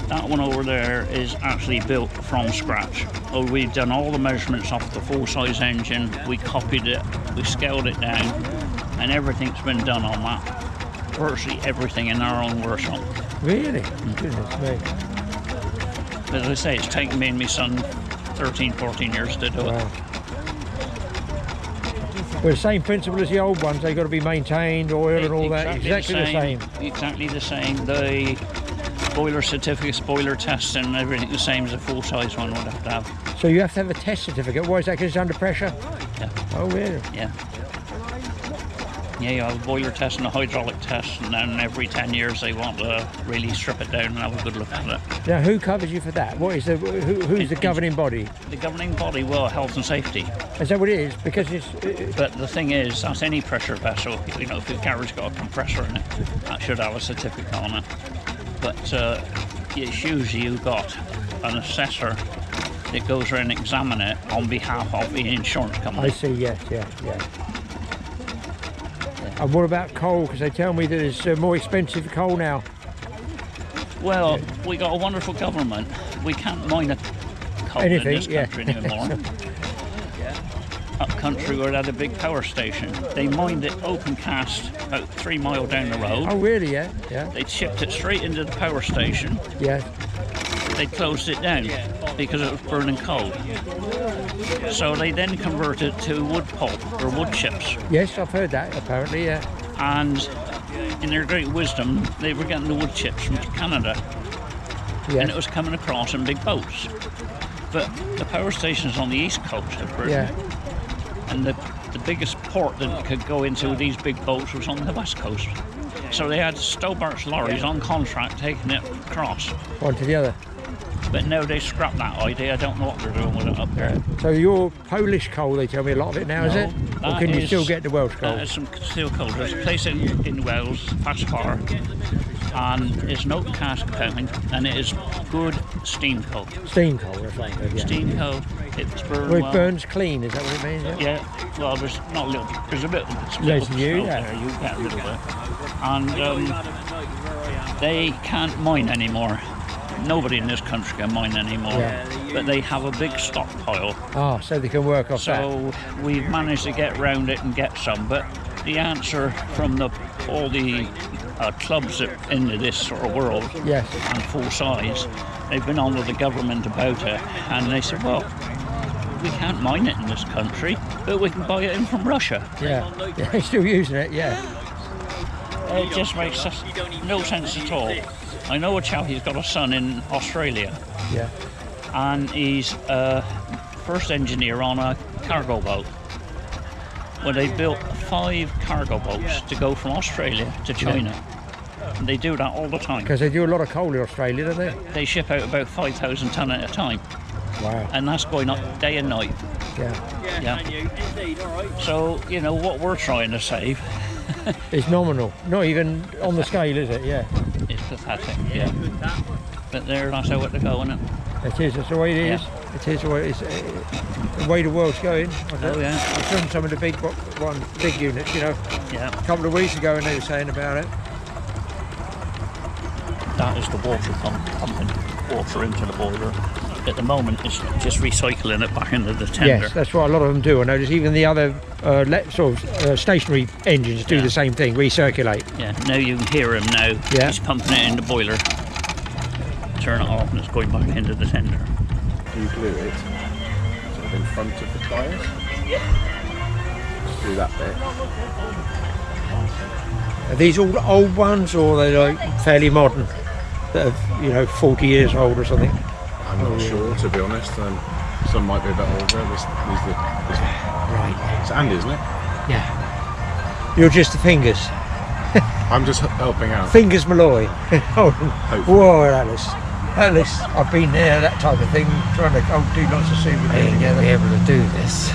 Speaker 8: that one over there is actually built from scratch. Oh, we've done all the measurements off the full-size engine, we copied it, we scaled it down, and everything's been done on that. Virtually everything in our own workshop.
Speaker 1: Really? Goodness me.
Speaker 8: As I say, it's taken me and my son 13, 14 years to do it.
Speaker 1: Wow. Well, the same principle as the old ones, they've got to be maintained, oil and all that, exactly the same.
Speaker 8: Exactly the same. The boiler certificates, boiler tests and everything the same as a full-size one would have to have.
Speaker 1: So you have to have a test certificate. Why is that? Because it's under pressure?
Speaker 8: Yeah.
Speaker 1: Oh, really?
Speaker 8: Yeah. Yeah, you have a boiler test and a hydraulic test, and then every 10 years they want to really strip it down and have a good look at it.
Speaker 1: Now, who covers you for that? What is the who's the governing body?
Speaker 8: The governing body, well, health and safety.
Speaker 1: Is that what it is? Because it's
Speaker 8: But the thing is, that's any pressure vessel. You know, if the carriage got a compressor in it, that should have a certificate on it. But it's usually you've got an assessor that goes around and examine it on behalf of the insurance company.
Speaker 1: I see. Yes. Yeah. And what about coal? Because they tell me that it's more expensive coal now.
Speaker 8: Well, we got a wonderful government. We can't mine a coal in this country anymore. Up country where they had a big power station. They mined it open cast about 3 miles down the road.
Speaker 1: Oh, really? Yeah.
Speaker 8: They shipped it straight into the power station.
Speaker 1: Yeah.
Speaker 8: They closed it down because it was burning coal. So they then converted to wood pulp or wood chips.
Speaker 1: Yes, I've heard that. Apparently, yeah.
Speaker 8: And in their great wisdom, they were getting the wood chips from Canada.
Speaker 1: Yes.
Speaker 8: And it was coming across in big boats. But the power station's on the east coast of Britain.
Speaker 1: Yeah.
Speaker 8: And the biggest port that could go into these big boats was on the west coast. So they had Stobart's lorries on contract taking it across.
Speaker 1: One to the other.
Speaker 8: But now they scrapped that idea. I don't know what they're doing with it up there.
Speaker 1: So your Polish coal, they tell me a lot of it now, is it? Or can you still get the Welsh coal?
Speaker 8: That is some steel coal. There's a place in Wales, Fashfar, and it's no cask pound, and it is good steam coal.
Speaker 1: Steam coal, that's right. Yeah.
Speaker 8: Steam coal, it's burned
Speaker 1: Well, it
Speaker 8: well.
Speaker 1: burns clean, is that what it means?
Speaker 8: Yeah, well, there's not a little, there's a bit of
Speaker 1: Yes,
Speaker 8: smoke
Speaker 1: you, yeah.
Speaker 8: there, you get rid of it. And they can't mine anymore. Nobody in this country can mine anymore, but they have a big stockpile.
Speaker 1: Oh, so they can work off that.
Speaker 8: So we've managed to get round it and get some, but the answer from all the clubs that into this sort of world and full size, they've been on with the government about it, and they said, well, we can't mine it in this country, but we can buy it in from Russia.
Speaker 1: Yeah, they're still using it, yeah.
Speaker 8: It just makes no sense at all. I know a chap, he's got a son in Australia.
Speaker 1: Yeah.
Speaker 8: And he's first engineer on a cargo boat. Well, they built 5 cargo boats to go from Australia to China. And they do that all the time.
Speaker 1: Because they do a lot of coal in Australia, don't they?
Speaker 8: They ship out about 5,000 tonne at a time.
Speaker 1: Wow.
Speaker 8: And that's going up day and night.
Speaker 1: Yeah.
Speaker 8: Yeah. So, you know, what we're trying to save
Speaker 1: It's nominal. Not even on the scale, is it? Yeah.
Speaker 8: is pathetic, yeah. But that's how it to go, isn't it?
Speaker 1: It is. That's the way it is.
Speaker 8: Yeah.
Speaker 1: It is the way it's the way the world's going.
Speaker 8: Oh, yeah.
Speaker 1: I filmed some of the big units, you know,
Speaker 8: Yeah.
Speaker 1: a couple of weeks ago, and they were saying about it.
Speaker 8: That is the water pumping water into the boiler. At the moment, it's just recycling it back into the tender.
Speaker 1: Yes, that's what a lot of them do. I notice even the other stationary engines do
Speaker 8: Yeah.
Speaker 1: the same thing, recirculate.
Speaker 8: Yeah, now you can hear him now.
Speaker 1: Yeah.
Speaker 8: He's pumping it in the boiler. Turn it off and it's going back into the tender.
Speaker 9: You glue it sort of in front of the tyres. Do that bit.
Speaker 1: Are these all old ones, or are they like fairly modern? That are, you know, 40 years old or something?
Speaker 9: I'm not sure, to be honest. Some might be a bit older. This
Speaker 1: Right.
Speaker 9: it's Andy, isn't it?
Speaker 1: Yeah. You're just the fingers.
Speaker 9: I'm just helping out.
Speaker 1: Fingers Malloy. Oh,
Speaker 9: Hopefully.
Speaker 1: whoa, Alice. Alice, I've been there, that type of thing, trying to do lots of souvenirs together. Be able to do this.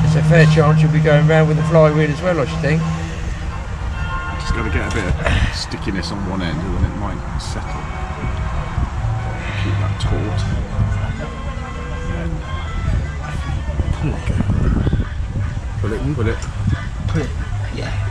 Speaker 1: It's a fair chance you'll be going around with the flywheel as well, I should think.
Speaker 9: Just got to get a bit of stickiness on one end, and then it might settle. Keep that taut. Pull it.
Speaker 1: Put it, yeah.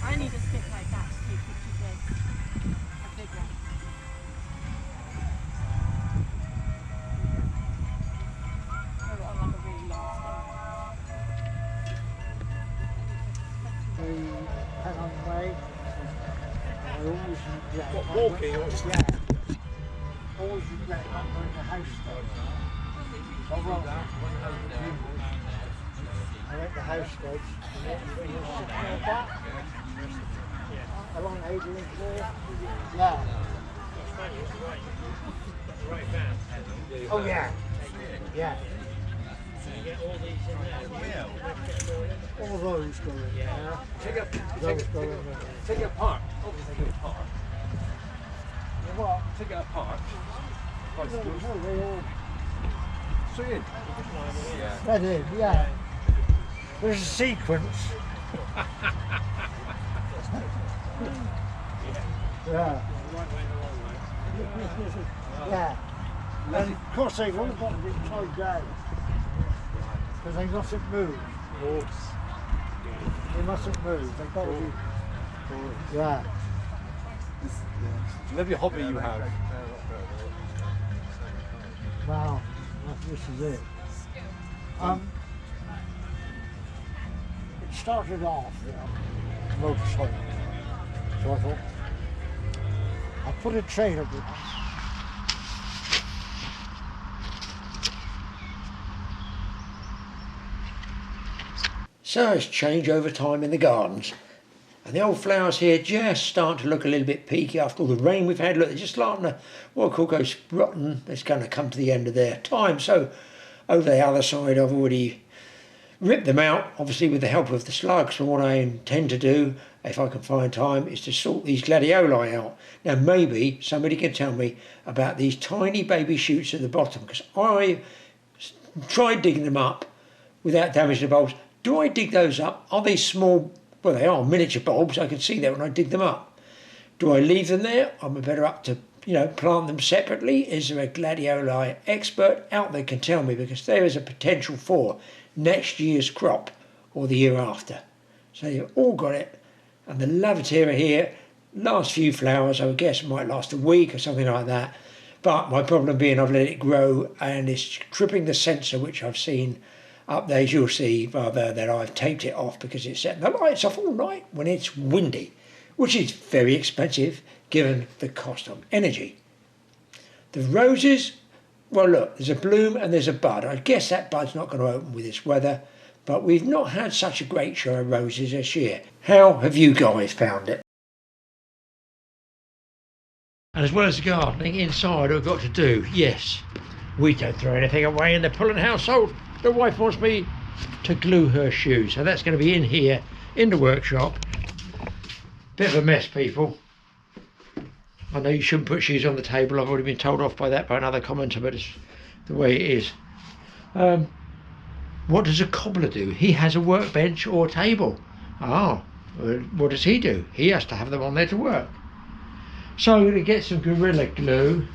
Speaker 10: I need a stick like that to keep it too big. A big one. Put it on like a really long stick.
Speaker 7: The Pennon Way, I always regret.
Speaker 6: Walking or just
Speaker 7: Always regret not going to house stage. I went to house stage and back along Adrian Floor. Yeah. Oh yeah. Yeah. All those go in there. Those go in there.
Speaker 6: take it apart. Obviously, take it apart.
Speaker 7: What?
Speaker 6: Take it apart.
Speaker 7: No, they all
Speaker 6: Straight in.
Speaker 7: fed in, yeah. There's a sequence. Yeah. Yeah. And of course they've all got to be tied down. Because they mustn't move. They mustn't move. They've got to be. Yeah.
Speaker 6: Love your hobby you have.
Speaker 7: Wow. This is it. It started off, motorcycle. So I thought, I'll put a trailer with
Speaker 1: So it's changed over time in the gardens. And the old flowers here just starting to look a little bit peaky after all the rain we've had. Look, they're just starting to, what I call goes rotten. It's going to come to the end of their time. So over the other side, I've already ripped them out, obviously with the help of the slugs. So what I intend to do, if I can find time, is to sort these gladioli out. Now maybe somebody can tell me about these tiny baby shoots at the bottom, because I tried digging them up without damaging the bulbs. Do I dig those up? Are they small? Well, they are miniature bulbs. I can see that when I dig them up. Do I leave them there? I'm better up to, plant them separately. Is there a gladioli expert out there can tell me? Because there is a potential for next year's crop or the year after. So you've all got it. And the Lavatera here, last few flowers, I would guess might last a week or something like that. But my problem being I've let it grow and it's tripping the sensor, which I've seen up there, as you'll see rather, that I've taped it off because it's setting the lights off all night when it's windy, which is very expensive given the cost of energy. The roses, well look, there's a bloom and there's a bud. I guess that bud's not going to open with this weather, but we've not had such a great show of roses this year. How have you guys found it? And as well as the gardening inside, I've got to do, yes, we don't throw anything away in the Pullen household. The wife wants me to glue her shoes, so that's going to be in here in the workshop. Bit of a mess, people. I know you shouldn't put shoes on the table. I've already been told off by that by another commenter, but it's the way it is. What does a cobbler do? He has a workbench or table. Ah, what does he do? He has to have them on there to work. So I'm going to get some Gorilla Glue.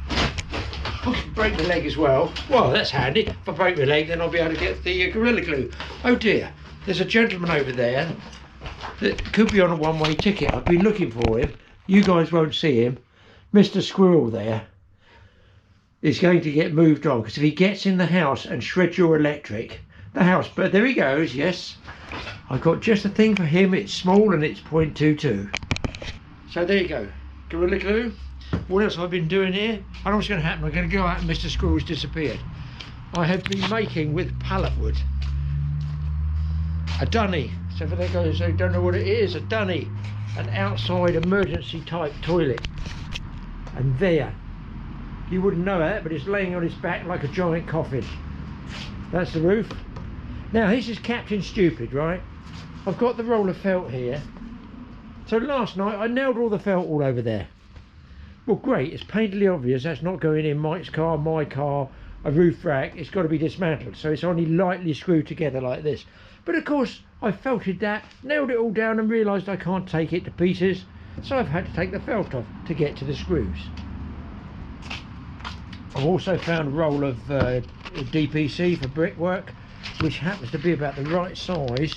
Speaker 1: I can break my leg as well. Well, that's handy. If I break my leg, then I'll be able to get the Gorilla Glue. Oh dear, there's a gentleman over there that could be on a one-way ticket. I've been looking for him. You guys won't see him. Mr. Squirrel there is going to get moved on, because if he gets in the house and shreds your electric, the house, but there he goes, yes. I've got just a thing for him. It's small and it's 0.22. So there you go, Gorilla Glue. What else have I been doing here? I know what's going to happen. I'm going to go out and Mr. Squirrel's disappeared. I have been making with pallet wood a dunny. So for those guys who don't know what it is, a dunny, an outside emergency type toilet. And there, you wouldn't know that, but it's laying on its back like a giant coffin. That's the roof. Now this is Captain Stupid, right? I've got the roll of felt here. So last night I nailed all the felt all over there. Well great, it's painfully obvious that's not going in Mike's car, my car, a roof rack. It's got to be dismantled, so it's only lightly screwed together like this. But of course I felted that, nailed it all down and realised I can't take it to pieces, so I've had to take the felt off to get to the screws. I've also found a roll of DPC for brickwork, which happens to be about the right size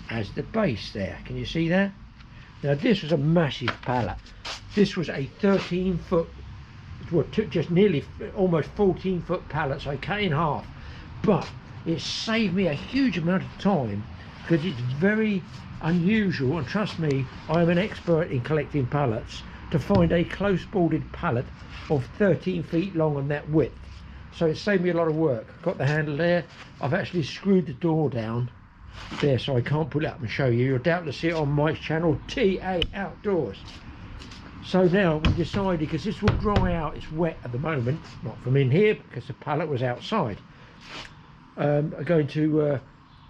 Speaker 1: as the base there. Can you see that? Now this was a massive pallet. This was a 13-foot, well, just nearly almost 14-foot pallet, so I cut in half. But it saved me a huge amount of time, because it's very unusual, and trust me, I am an expert in collecting pallets, to find a close boarded pallet of 13 feet long and that width. So it saved me a lot of work. Got the handle there. I've actually screwed the door down there, so I can't pull it up and show you. You'll doubtless see it on Mike's channel, TA Outdoors. So now we decided, because this will dry out, it's wet at the moment, not from in here because the pallet was outside. I'm going to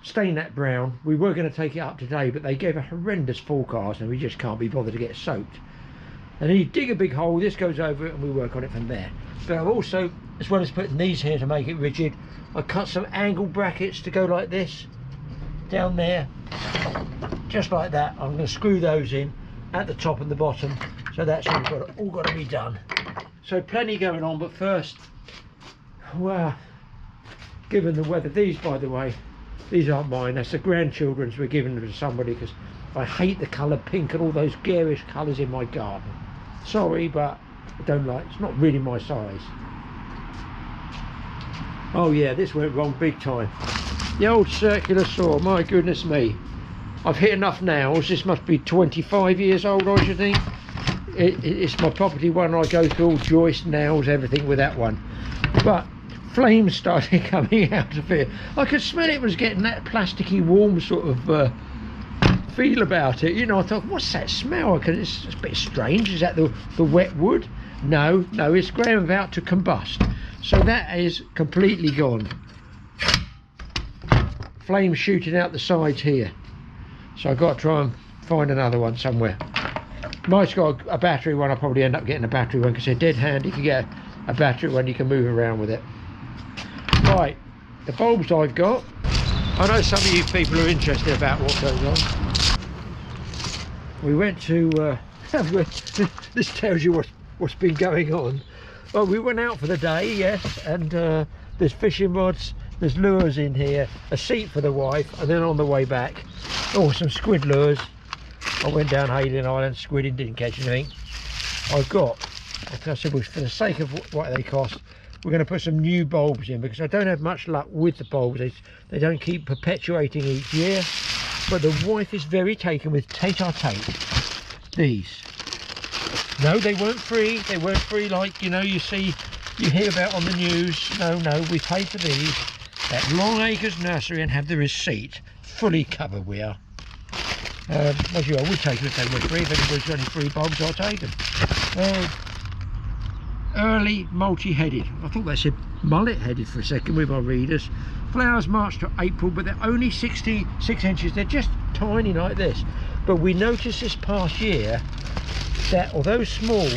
Speaker 1: stain that brown. We were going to take it up today, but they gave a horrendous forecast and we just can't be bothered to get soaked. And then you dig a big hole, this goes over it, and we work on it from there. But I've also, as well as putting these here to make it rigid, I cut some angle brackets to go like this down there, just like that. I'm going to screw those in at the top and the bottom, so that's all got to be done. So plenty going on, but first, well, given the weather, these, by the way, these aren't mine, that's the grandchildren's. We're giving them to somebody because I hate the colour pink and all those garish colours in my garden. Sorry, but I don't like, it's not really my size. Oh yeah, this went wrong big time. The old circular saw, my goodness me. I've hit enough nails. This must be 25 years old, I should think. It's my property one. I go through all joist, nails, everything with that one. But flames started coming out of it. I could smell it was getting that plasticky warm sort of feel about it. You know, I thought, what's that smell? Because it's a bit strange. Is that the wet wood? No, it's ground about to combust. So that is completely gone. Flames shooting out the sides here. So I've got to try and find another one somewhere. Mike's got a battery one. I'll probably end up getting a battery one because they're dead handy. If you get a battery one, you can move around with it. Right, the bulbs I've got. I know some of you people are interested about what goes on. We went to, this tells you what's been going on. Well, we went out for the day, yes, and there's fishing rods, there's lures in here, a seat for the wife, and then on the way back, oh, some squid lures. I went down Hayden Island, squidding, didn't catch anything. I've got, like I said, for the sake of what they cost, we're going to put some new bulbs in, because I don't have much luck with the bulbs. They don't keep perpetuating each year. But the wife is very taken with Tate-a-Tate. These. No, they weren't free. They weren't free like, you know, you hear about on the news. No, we paid for these at Long Acres Nursery and have the receipt fully covered. We are. As you, I would take them if they were free. If anybody's got any free bulbs, I'll take them. Early multi-headed. I thought they said mullet-headed for a second with my readers. Flowers March to April, but they're only 66 inches. They're just tiny like this. But we noticed this past year that although small,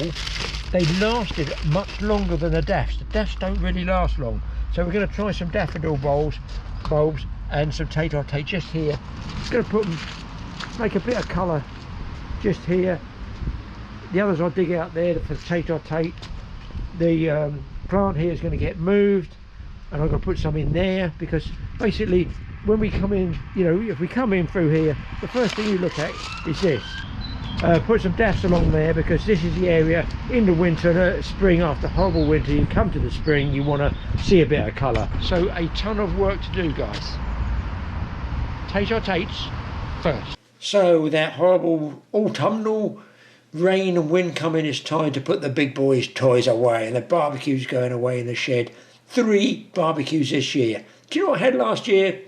Speaker 1: they lasted much longer than the daffs. The daffs don't really last long. So we're going to try some daffodil bulbs and some Tate-a-Tate just here. Just going to put them, make a bit of colour just here. The others I'll dig out there for Tate-a-Tate. The plant here is going to get moved, and I'm going to put some in there, because basically when we come in, you know, if we come in through here, the first thing you look at is this. Put some daffs along there, because this is the area in the winter, spring, after horrible winter, you come to the spring, you want to see a bit of colour. So a ton of work to do, guys. Tate-a-Tates first. So that horrible autumnal rain and wind coming, it's time to put the big boys' toys away, and the barbecue's going away in the shed. 3 barbecues this year. Do you know what I had last year?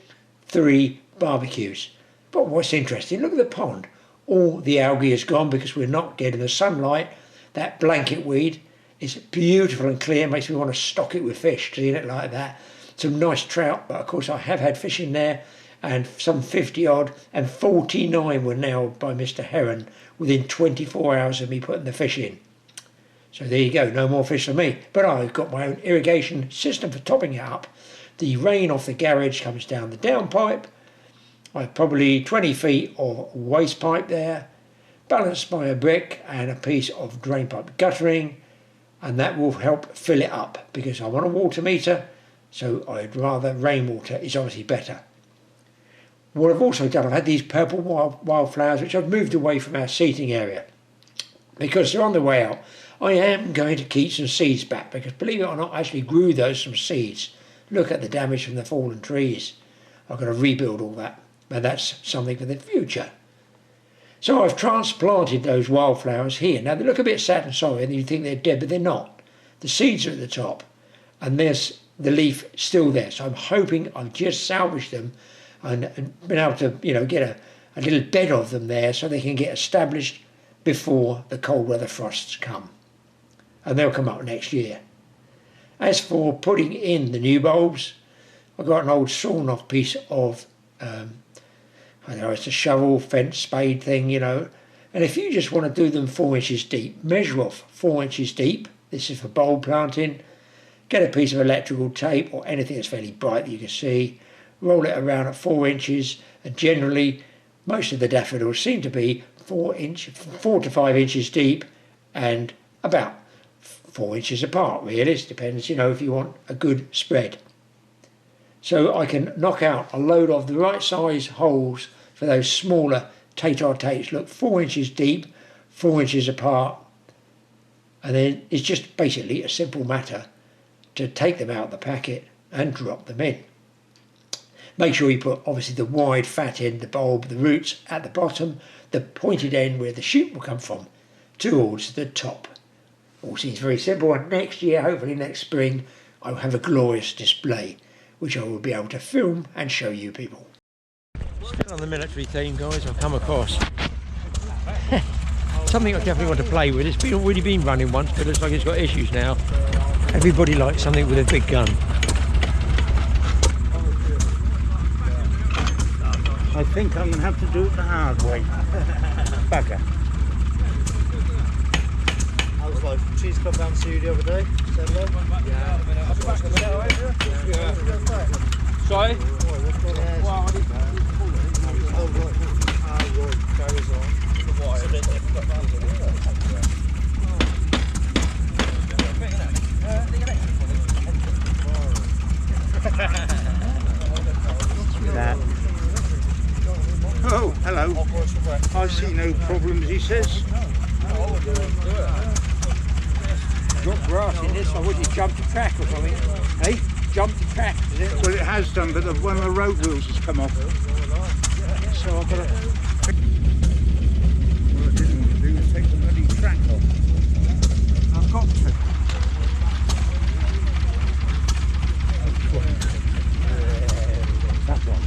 Speaker 1: 3 barbecues. But what's interesting, look at the pond. All the algae is gone because we're not getting the sunlight. That blanket weed is beautiful and clear, makes me want to stock it with fish, seeing it like that. Some nice trout, but of course I have had fish in there, and some 50 odd, and 49 were nailed by Mr. Heron within 24 hours of me putting the fish in. So there you go, no more fish for me. But I've got my own irrigation system for topping it up. The rain off the garage comes down the downpipe. I have probably 20 feet of waste pipe there, balanced by a brick and a piece of drain pipe guttering, and that will help fill it up, because I want a water meter, so I'd rather rainwater is obviously better. What I've also done, I've had these purple wildflowers, which I've moved away from our seating area, because they're on the way out. I am going to keep some seeds back, because believe it or not, I actually grew those from seeds. Look at the damage from the fallen trees. I've got to rebuild all that, and that's something for the future. So I've transplanted those wildflowers here. Now they look a bit sad and sorry, and you think they're dead, but they're not. The seeds are at the top, and there's the leaf still there. So I'm hoping I've just salvaged them and been able to, you know, get a little bed of them there, so they can get established before the cold weather frosts come. And they'll come up next year. As for putting in the new bulbs, I've got an old sawn off piece of, I don't know, it's a shovel, fence, spade thing, you know. And if you just want to do them 4 inches deep, measure off 4 inches deep. This is for bulb planting. Get a piece of electrical tape or anything that's fairly bright that you can see. Roll it around at 4 inches, and generally most of the daffodils seem to be 4 to 5 inches deep and about 4 inches apart, really. It depends, you know, if you want a good spread. So I can knock out a load of the right size holes for those smaller Tate-a-Tates. Look, 4 inches deep, 4 inches apart, and then it's just basically a simple matter to take them out of the packet and drop them in. Make sure you put obviously the wide fat end, the bulb, the roots at the bottom, the pointed end where the shoot will come from towards the top. All seems very simple, and next year, hopefully next spring, I will have a glorious display which I will be able to film and show you people. Still on the military theme, guys, I've come across something I definitely want to play with. It's already been running once, but it looks like it's got issues now. Everybody likes something with a big gun.
Speaker 7: I think I'm going to have to do it the hard way. Bugger.
Speaker 11: I was like, cheese come down to see you the other day. Said hello. Yeah.
Speaker 2: Sorry?
Speaker 7: That. Oh, hello. I see no problems, he says.
Speaker 11: Drop grass.
Speaker 1: casting this, or would it jump to track or something? Hey, jump to track, is it?
Speaker 7: Well, it has done, but one of the road wheels has come off. So I've got to... What I didn't want to do was take the bloody track off.
Speaker 1: I've got to. That one.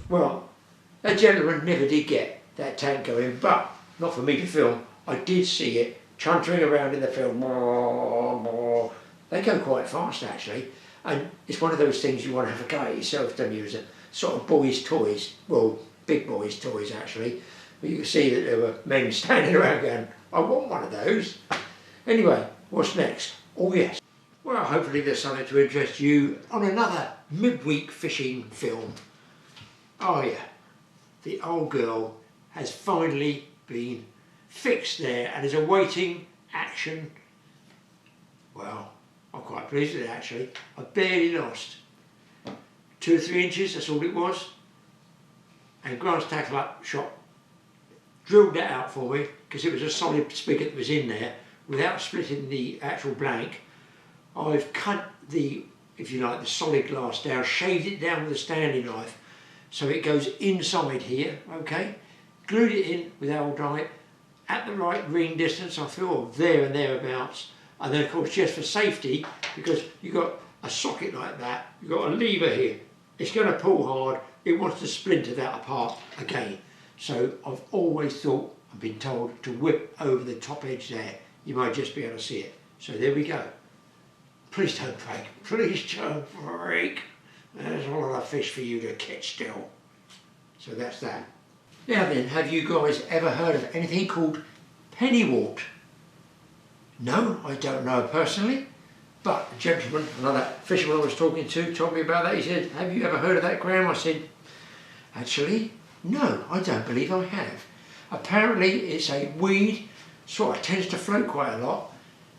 Speaker 1: Well, that gentleman never did get that tank going, but not for me to film. I did see it chuntering around in the film. They go quite fast actually, and it's one of those things you want to have a go at yourself, don't you, as a sort of boys' toys, well, big boys' toys actually. But you can see that there were men standing around going, I want one of those. Anyway, what's next? Oh yes. Well, hopefully there's something to interest you on another midweek fishing film. Oh yeah, the old girl has finally been fixed there and is awaiting action. Well, I'm quite pleased with it actually. I barely lost 2 or 3 inches, that's all it was. And Grant's tackle up shot drilled that out for me because it was a solid spigot that was in there without splitting the actual blank. I've cut the, if you like, the solid glass down, shaved it down with a Stanley knife so it goes inside here, okay? Glued it in with Aldite at the right ring distance, I feel there and thereabouts. And then of course just for safety, because you've got a socket like that, you've got a lever here. It's going to pull hard, it wants to splinter that apart again. So I've always thought, I've been told to whip over the top edge there. You might just be able to see it. So there we go. Please don't break, please don't break. There's a lot of fish for you to catch still. So that's that. Now then, have you guys ever heard of anything called pennywort? No, I don't know personally, but a gentleman, another fisherman I was talking to, told me about that. He said, have you ever heard of that, Graham? I said, actually, no, I don't believe I have. Apparently it's a weed, sort of tends to float quite a lot,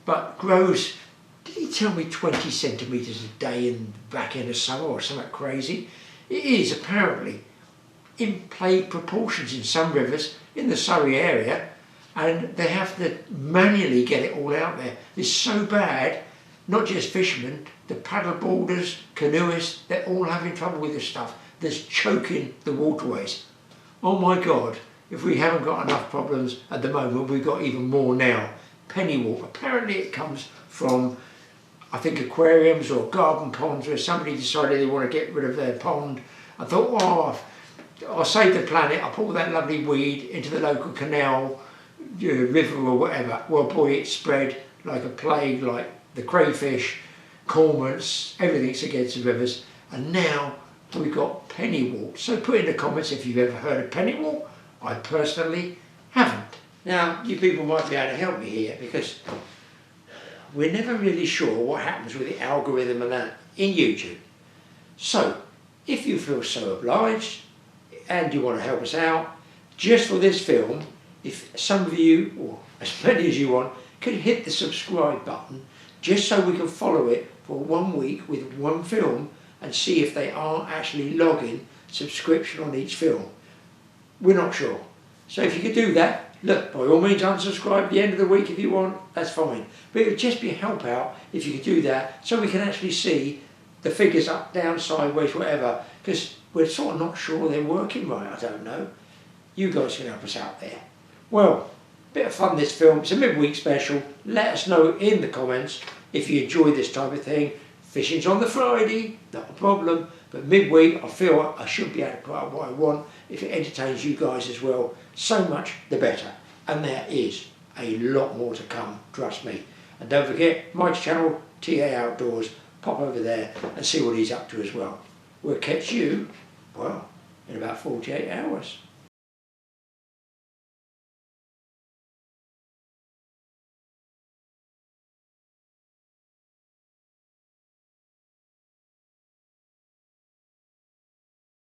Speaker 1: but grows, did he tell me 20 centimetres a day in the back end of summer or something crazy? It is apparently in plague proportions in some rivers in the Surrey area, and they have to manually get it all out there. It's so bad, not just fishermen, the paddle boarders, canoeists, they're all having trouble with this stuff that's choking the waterways. Oh my God, if we haven't got enough problems at the moment, we've got even more now. Pennywort, apparently it comes from, I think, aquariums or garden ponds where somebody decided they want to get rid of their pond. I thought, oh, I'll save the planet, I'll put that lovely weed into the local canal, river or whatever. Well boy, it spread like a plague, like the crayfish, cormorants, everything's against the rivers, and now we've got pennywort. So put in the comments if you've ever heard of pennywort. I personally haven't. Now you people might be able to help me here because we're never really sure what happens with the algorithm and that in YouTube. So if you feel so obliged and you want to help us out, just for this film, if some of you, or as many as you want, could hit the subscribe button just so we can follow it for 1 week with one film and see if they are actually logging subscription on each film. We're not sure. So if you could do that, look, by all means unsubscribe at the end of the week if you want, that's fine. But it would just be a help out if you could do that so we can actually see the figures up, down, sideways, whatever, because we're sort of not sure they're working right, I don't know. You guys can help us out there. Well, bit of fun this film, it's a midweek special. Let us know in the comments if you enjoy this type of thing. Fishing's on the Friday, not a problem, but midweek I feel I should be able to put up what I want if it entertains you guys as well. So much the better. And there is a lot more to come, trust me. And don't forget, Mike's channel, TA Outdoors, pop over there and see what he's up to as well. We'll catch you, well, in about 48 hours.